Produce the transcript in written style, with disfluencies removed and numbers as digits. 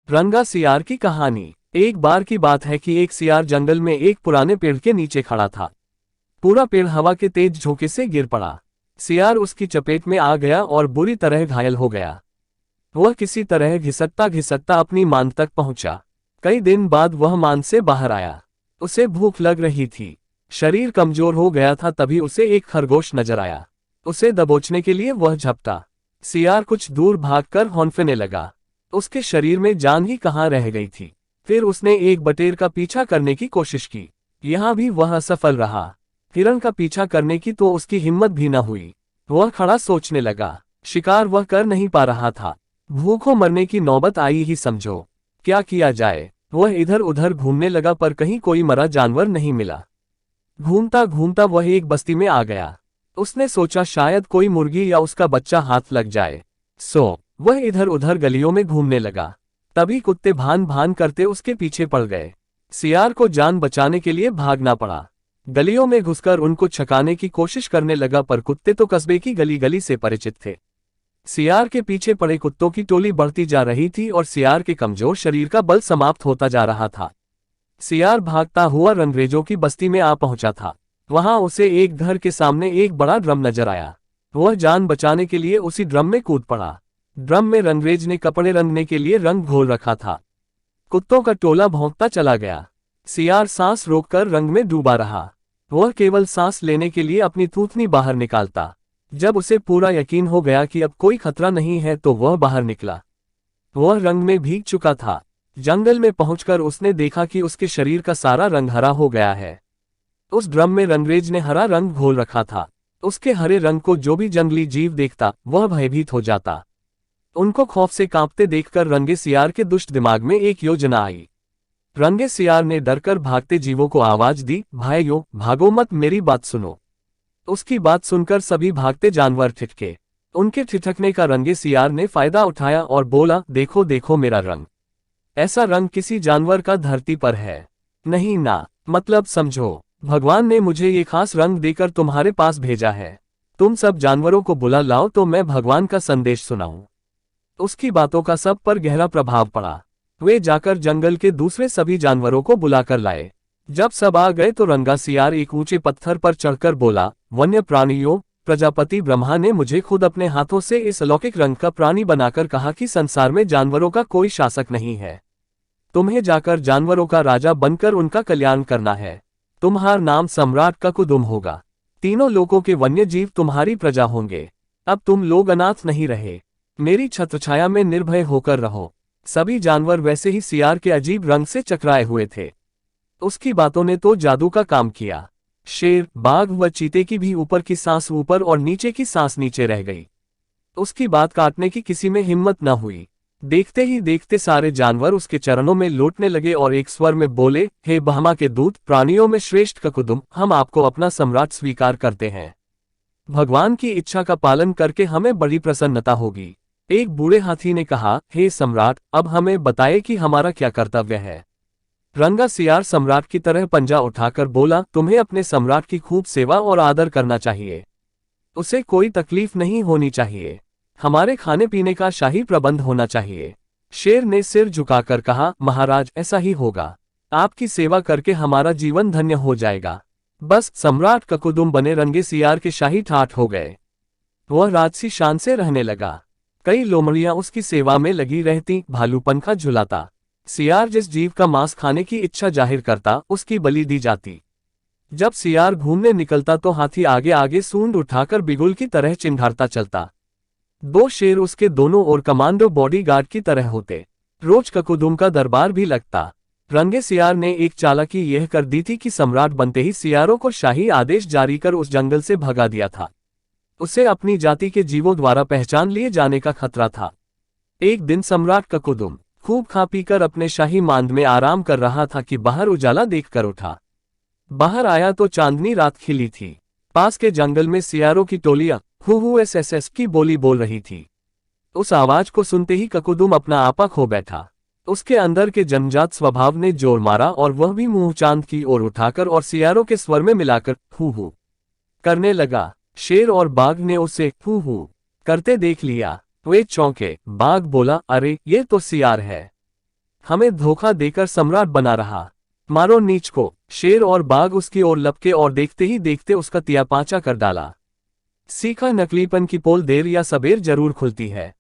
रंगा सियार की कहानी। एक बार की बात है कि एक सियार जंगल में एक पुराने पेड़ के नीचे खड़ा था। पूरा पेड़ हवा के तेज झोंके से गिर पड़ा। सियार उसकी चपेट में आ गया और बुरी तरह घायल हो गया। वह किसी तरह घिसटता घिसटता अपनी मान तक पहुंचा। कई दिन बाद वह मान से बाहर आया। उसे भूख लग रही थी। शरीर कमजोर हो गया था। तभी उसे एक खरगोश नजर आया। उसे दबोचने के लिए वह झपटा। सियार कुछ दूर भागकर हौंफने लगा। उसके शरीर में जान ही कहाँ रह गई थी। फिर उसने एक बटेर का पीछा करने की कोशिश की। यहां भी वह असफल रहा। हिरण का पीछा करने की तो उसकी हिम्मत भी न हुई। वह खड़ा सोचने लगा। शिकार वह कर नहीं पा रहा था। भूखों मरने की नौबत आई ही समझो। क्या किया जाए। वह इधर उधर घूमने लगा पर कहीं कोई मरा जानवर नहीं मिला। घूमता घूमता वह एक बस्ती में आ गया। उसने सोचा शायद कोई मुर्गी या उसका बच्चा हाथ लग जाए। वह इधर उधर गलियों में घूमने लगा। तभी कुत्ते भान भान करते उसके पीछे पड़ गए। सियार को जान बचाने के लिए भागना पड़ा। गलियों में घुसकर उनको छकाने की कोशिश करने लगा पर कुत्ते तो कस्बे की गली गली से परिचित थे। सियार के पीछे पड़े कुत्तों की टोली बढ़ती जा रही थी और सियार के कमजोर शरीर का बल समाप्त होता जा रहा था। सियार भागता हुआ रंगरेजों की बस्ती में आ पहुंचा था। वहां उसे एक घर के सामने एक बड़ा ड्रम नजर आया। वह जान बचाने के लिए उसी ड्रम में कूद पड़ा। ड्रम में रंगरेज ने कपड़े रंगने के लिए रंग घोल रखा था। कुत्तों का टोला भौंकता चला गया। सियार सांस रोककर रंग में डूबा रहा। वह केवल सांस लेने के लिए अपनी थूथनी बाहर निकालता। जब उसे पूरा यकीन हो गया कि अब कोई खतरा नहीं है तो वह बाहर निकला। वह रंग में भीग चुका था। जंगल में पहुंचकर उसने देखा कि उसके शरीर का सारा रंग हरा हो गया है। उस ड्रम में रंगरेज ने हरा रंग घोल रखा था। उसके हरे रंग को जो भी जंगली जीव देखता वह भयभीत हो जाता। उनको खौफ से कांपते देखकर रंगे सियार के दुष्ट दिमाग में एक योजना आई। रंगे सियार ने डरकर भागते जीवों को आवाज दी, भाइयों भागो मत, मेरी बात सुनो। उसकी बात सुनकर सभी भागते जानवर ठिठके। उनके ठिठकने का रंगे सियार ने फायदा उठाया और बोला, देखो देखो मेरा रंग। ऐसा रंग किसी जानवर का धरती पर है नहीं ना। मतलब समझो, भगवान ने मुझे ये खास रंग देकर तुम्हारे पास भेजा है। तुम सब जानवरों को बुला लाओ तो मैं भगवान का संदेश सुनाऊं। उसकी बातों का सब पर गहरा प्रभाव पड़ा। वे जाकर जंगल के दूसरे सभी जानवरों को बुलाकर लाए। जब सब आ गए तो रंगा सियार एक ऊंचे पत्थर पर चढ़कर बोला, वन्य प्राणियों, प्रजापति ब्रह्मा ने मुझे खुद अपने हाथों से इस अलौकिक रंग का प्राणी बनाकर कहा कि संसार में जानवरों का कोई शासक नहीं है। तुम्हें जाकर जानवरों का राजा बनकर उनका कल्याण करना है। तुम्हारा नाम सम्राट ककुदुम होगा। तीनों लोकों के वन्य जीव तुम्हारी प्रजा होंगे। अब तुम लोग अनाथ नहीं रहे। मेरी छत्रछाया में निर्भय होकर रहो। सभी जानवर वैसे ही सियार के अजीब रंग से चकराए हुए थे। उसकी बातों ने तो जादू का काम किया। शेर, बाघ व चीते की भी ऊपर की सांस ऊपर और नीचे की सांस नीचे रह गई। उसकी बात काटने की किसी में हिम्मत न हुई। देखते ही देखते सारे जानवर उसके चरणों में लौटने लगे और एक स्वर में बोले, हे ब्रह्मा के दूत, प्राणियों में श्रेष्ठ ककुदुम, हम आपको अपना सम्राट स्वीकार करते हैं। भगवान की इच्छा का पालन करके हमें बड़ी प्रसन्नता होगी। एक बूढ़े हाथी ने कहा, हे सम्राट, अब हमें बताए कि हमारा क्या कर्तव्य है। रंगा सियार सम्राट की तरह पंजा उठाकर बोला, तुम्हें अपने सम्राट की खूब सेवा और आदर करना चाहिए। उसे कोई तकलीफ नहीं होनी चाहिए। हमारे खाने पीने का शाही प्रबंध होना चाहिए। शेर ने सिर झुकाकर कहा, महाराज ऐसा ही होगा। आपकी सेवा करके हमारा जीवन धन्य हो जाएगा। बस सम्राट ककुदुम बने रंगे सियार के शाही ठाठ हो गए। वह राजसी शान से रहने लगा। कई लोमड़ियां उसकी सेवा में लगी रहती, भालू पंखा झुलाता। सियार जिस जीव का मांस खाने की इच्छा जाहिर करता उसकी बलि दी जाती। जब सियार घूमने निकलता तो हाथी आगे आगे सूंड उठाकर बिगुल की तरह चिंघाड़ता चलता। दो शेर उसके दोनों ओर कमांडो बॉडीगार्ड की तरह होते। रोज ककुदुम का दरबार भी लगता। रंगे सियार ने एक चालाकी यह कर दी थी कि सम्राट बनते ही सियारों को शाही आदेश जारी कर उस जंगल से भगा दिया था। उसे अपनी जाति के जीवों द्वारा पहचान लिए जाने का खतरा था। एक दिन सम्राट ककुदुम खूब खा पीकर अपने शाही मांद में आराम कर रहा था कि बाहर उजाला देखकर उठा। बाहर आया तो चांदनी रात खिली थी। पास के जंगल में सियारों की टोलियां हु की बोली बोल रही थी। उस आवाज को सुनते ही ककुदुम अपना आपा खो बैठा। उसके अंदर के जन्मजात स्वभाव ने जोर मारा और वह भी मुंह चांद की ओर उठाकर और सियारों के स्वर में मिलाकर हु करने लगा। शेर और बाघ ने उसे हु करते देख लिया। वे चौंके। बाघ बोला, अरे ये तो सियार है। हमें धोखा देकर सम्राट बना रहा। मारो नीच को। शेर और बाघ उसकी ओर लपके और देखते ही देखते उसका तियापाचा कर डाला। सीखा, नकलीपन की पोल देर या सबेर जरूर खुलती है।